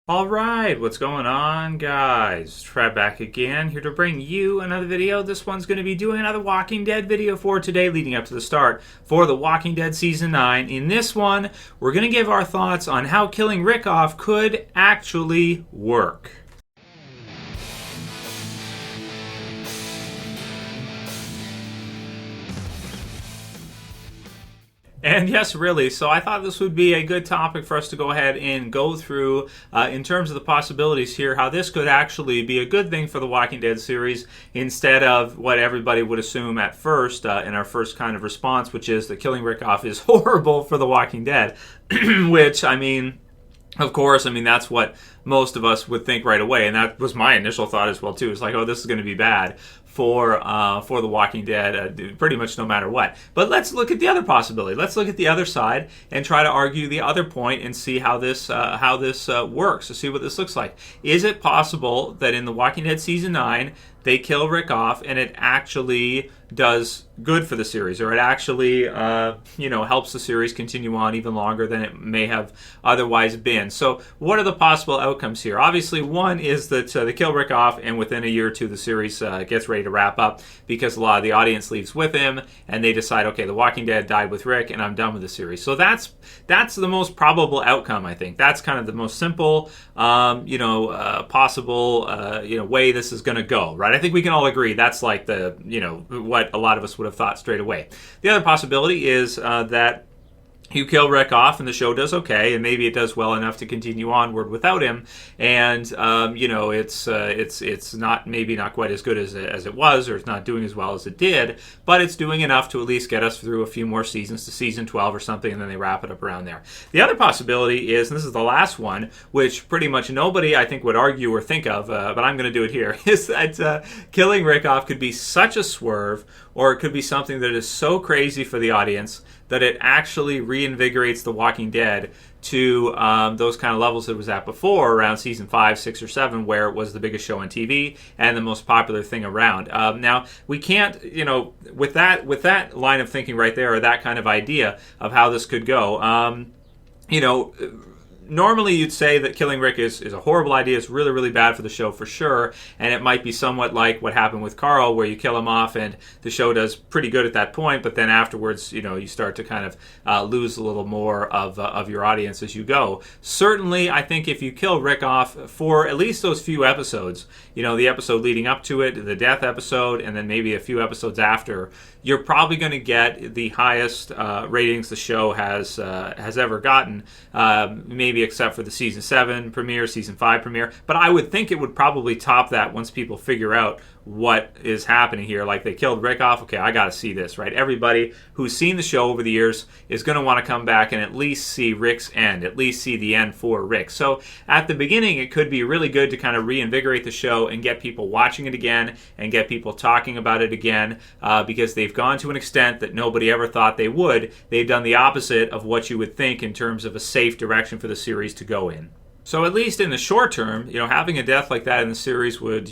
Alright, what's going on, guys? Trev back again, here to bring you another video. This one's going to be doing another Walking Dead video for today, leading up to the start for The Walking Dead Season 9. In this one, we're going to give our thoughts on how killing Rick off could actually work. And yes, really. So I thought this would be a good topic for us to go ahead and go through in terms of the possibilities here, how this could actually be a good thing for the Walking Dead series instead of what everybody would assume at first in our first kind of response, which is that killing Rick off is horrible for the Walking Dead, which, of course, that's what most of us would think right away, and that was my initial thought as well too. It's like, oh, this is going to be bad for The Walking Dead, pretty much no matter what. But let's look at the other possibility. Let's look at the other side and try to argue the other point and see how this works. To see what this looks like. Is it possible that in The Walking Dead Season 9 they kill Rick off and it actually does good for the series, or it actually helps the series continue on even longer than it may have otherwise been? So what are the possible outcomes here? Obviously, one is that they kill Rick off and within a year or two the series gets ready to wrap up because a lot of the audience leaves with him and they decide, okay, The Walking Dead died with Rick and I'm done with the series. So that's the most probable outcome, I think. That's kind of the most simple possible way this is going to go, right? I think we can all agree that's like the what a lot of us would have thought straight away. The other possibility is that you kill Rick off and the show does okay, and maybe it does well enough to continue onward without him, and it's not quite as good as it was, or it's not doing as well as it did, but it's doing enough to at least get us through a few more seasons to season 12 or something, and then they wrap it up around there. The other possibility is, and this is the last one, which pretty much nobody I think would argue or think of, but I'm going to do it here, is that killing Rick off could be such a swerve, or it could be something that is so crazy for the audience that it actually reinvigorates The Walking Dead to those kind of levels it was at before, around season 5, 6, or 7, where it was the biggest show on TV and the most popular thing around. Now, we can't, with that line of thinking right there, or that kind of idea of how this could go, normally you'd say that killing Rick is a horrible idea. It's really, really bad for the show for sure. And it might be somewhat like what happened with Carl, where you kill him off and the show does pretty good at that point. But then afterwards, you start to kind of lose a little more of your audience as you go. Certainly, I think if you kill Rick off for at least those few episodes, the episode leading up to it, the death episode, and then maybe a few episodes after, you're probably going to get the highest ratings the show has ever gotten, maybe except for the season 7 premiere, season 5 premiere. But I would think it would probably top that once people figure out what is happening here. Like, they killed Rick off, okay, I gotta see this, right? Everybody who's seen the show over the years is going to want to come back and at least see Rick's end, at least see the end for Rick. So at the beginning, it could be really good to kind of reinvigorate the show and get people watching it again and get people talking about it again, because they've gone to an extent that nobody ever thought they would. They've done the opposite of what you would think in terms of a safe direction for the series to go in. So at least in the short term, having a death like that in the series would,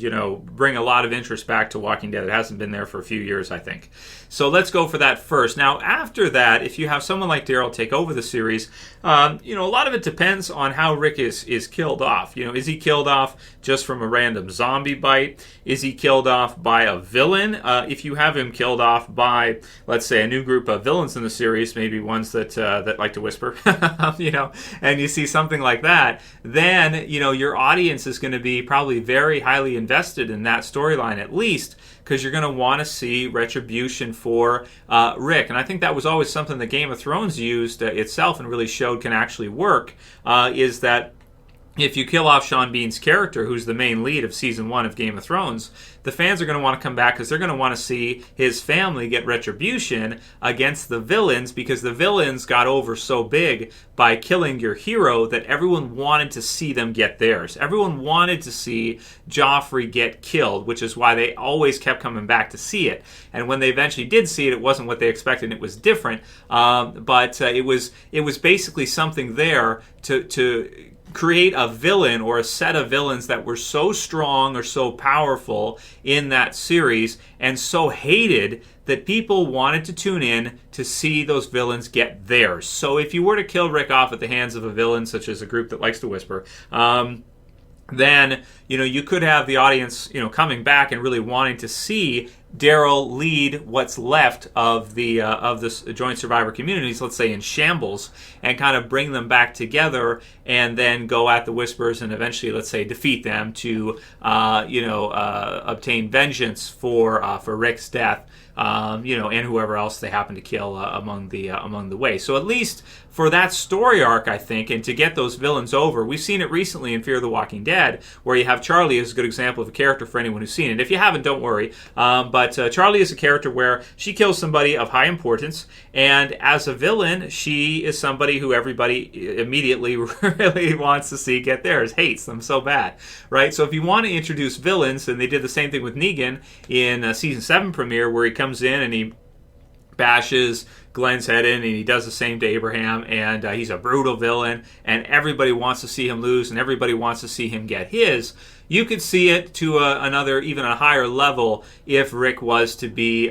bring a lot of interest back to Walking Dead. It hasn't been there for a few years, I think. So let's go for that first. Now, after that, if you have someone like Daryl take over the series, a lot of it depends on how Rick is killed off. Is he killed off just from a random zombie bite? Is he killed off by a villain? If you have him killed off by, let's say, a new group of villains in the series, maybe ones that like to whisper, and you see something like that, then, your audience is going to be probably very highly invested in that storyline, at least, because you're going to want to see retribution for Rick. And I think that was always something that Game of Thrones used itself and really showed can actually work, is that if you kill off Sean Bean's character, who's the main lead of season 1 of Game of Thrones, the fans are going to want to come back because they're going to want to see his family get retribution against the villains, because the villains got over so big by killing your hero that everyone wanted to see them get theirs. Everyone wanted to see Joffrey get killed, which is why they always kept coming back to see it. And when they eventually did see it, it wasn't what they expected. It was different, but it was basically something there to create a villain or a set of villains that were so strong or so powerful in that series and so hated that people wanted to tune in to see those villains get theirs. So if you were to kill Rick off at the hands of a villain, such as a group that likes to whisper, then you could have the audience coming back and really wanting to see Daryl lead what's left of the this joint survivor communities, let's say in shambles, and kind of bring them back together, and then go at the Whispers and eventually, let's say, defeat them to obtain vengeance for Rick's death, and whoever else they happen to kill among the way. So at least for that story arc, I think, and to get those villains over, we've seen it recently in Fear the Walking Dead, where you have Charlie as a good example of a character for anyone who's seen it. If you haven't, don't worry. But Charlie is a character where she kills somebody of high importance, and as a villain, she is somebody who everybody immediately really wants to see get theirs, hates them so bad, right? So if you want to introduce villains, and they did the same thing with Negan in season 7 premiere, where he comes in and he bashes Glenn's head in, and he does the same to Abraham, and he's a brutal villain, and everybody wants to see him lose, and everybody wants to see him get his. You could see it to another, even a higher level, if Rick was to be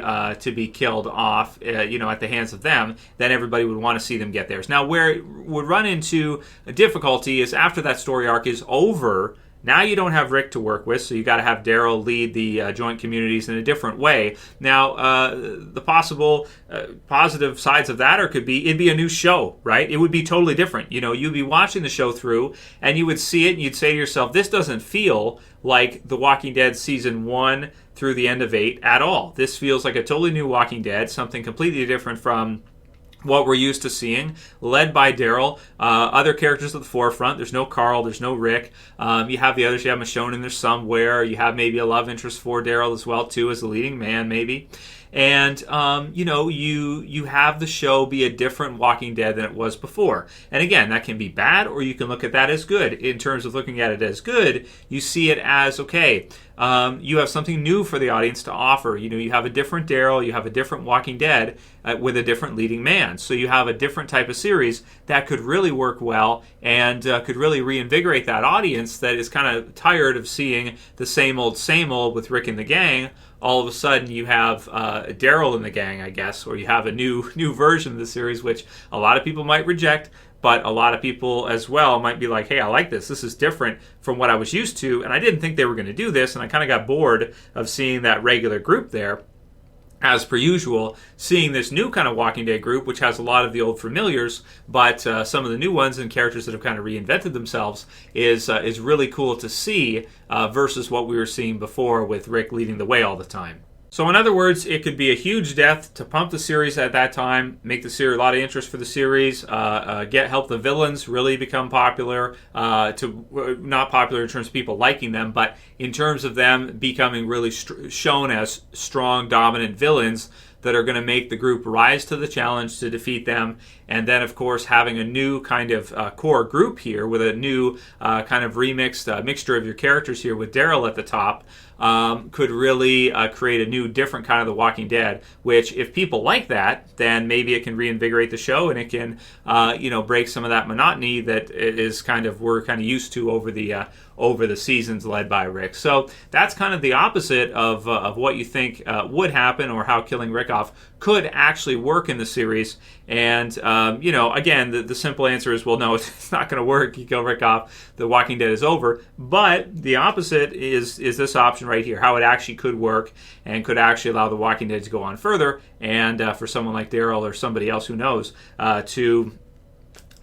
killed off, at the hands of them. Then everybody would want to see them get theirs. Now, where it would run into a difficulty is after that story arc is over. Now you don't have Rick to work with, so you got to have Daryl lead the joint communities in a different way. Now, the possible positive sides of that it'd be a new show, right? It would be totally different. You'd be watching the show through, and you would see it, and you'd say to yourself, this doesn't feel like The Walking Dead season 1 through the end of 8 at all. This feels like a totally new Walking Dead, something completely different from what we're used to seeing, led by Daryl. Other characters at the forefront. There's no Carl. There's no Rick. You have the others. You have Michonne in there somewhere. You have maybe a love interest for Daryl as well, too, as the leading man, maybe. And, you have the show be a different Walking Dead than it was before. And again, that can be bad, or you can look at that as good. In terms of looking at it as good, you see it as, okay, you have something new for the audience to offer. You have a different Daryl, you have a different Walking Dead with a different leading man. So you have a different type of series that could really work well and could really reinvigorate that audience that is kind of tired of seeing the same old with Rick and the gang. All of a sudden you have Daryl and the gang, I guess, or you have a new version of the series, which a lot of people might reject, but a lot of people as well might be like, hey, I like this. This is different from what I was used to, and I didn't think they were going to do this, and I kind of got bored of seeing that regular group there. As per usual, seeing this new kind of Walking Dead group, which has a lot of the old familiars, but some of the new ones and characters that have kind of reinvented themselves, is really cool to see versus what we were seeing before with Rick leading the way all the time. So in other words, it could be a huge death to pump the series at that time, make the series a lot of interest for the series, help the villains really become popular, not popular in terms of people liking them, but in terms of them becoming really shown as strong, dominant villains that are going to make the group rise to the challenge to defeat them. And then, of course, having a new kind of core group here with a new kind of remixed mixture of your characters here with Daryl at the top could really create a new, different kind of The Walking Dead, which if people like that, then maybe it can reinvigorate the show and it can, break some of that monotony that we're kind of used to over the seasons led by Rick. So that's kind of the opposite of what you think would happen, or how killing Rick off could actually work in the series. And, again, the simple answer is, well, no, it's not going to work. You kill Rick off, The Walking Dead is over. But the opposite is this option right here, how it actually could work and could actually allow The Walking Dead to go on further, and for someone like Daryl or somebody else who knows to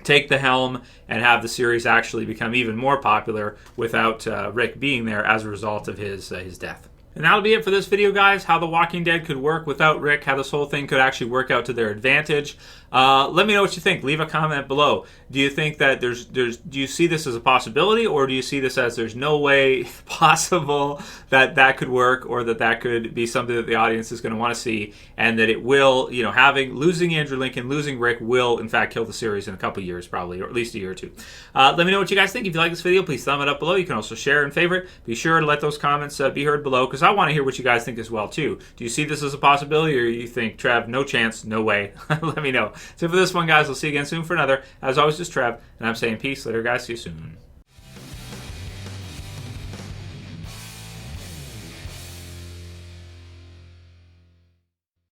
take the helm and have the series actually become even more popular without Rick being there as a result of his death. And that'll be it for this video, guys. How The Walking Dead could work without Rick, how this whole thing could actually work out to their advantage. Let me know what you think. Leave a comment below. Do you think that do you see this as a possibility, or do you see this as there's no way possible that could work, or that could be something that the audience is going to want to see, and that it will, losing Andrew Lincoln, losing Rick will in fact kill the series in a couple years probably, or at least a year or two. Let me know what you guys think. If you like this video, please thumb it up below. You can also share and favorite. Be sure to let those comments be heard below, because I want to hear what you guys think as well too. Do you see this as a possibility, or you think, Trev, no chance, no way? Let me know. So for this one, guys, we'll see you again soon for another. As always, just Trev, and I'm saying peace. Later, guys. See you soon.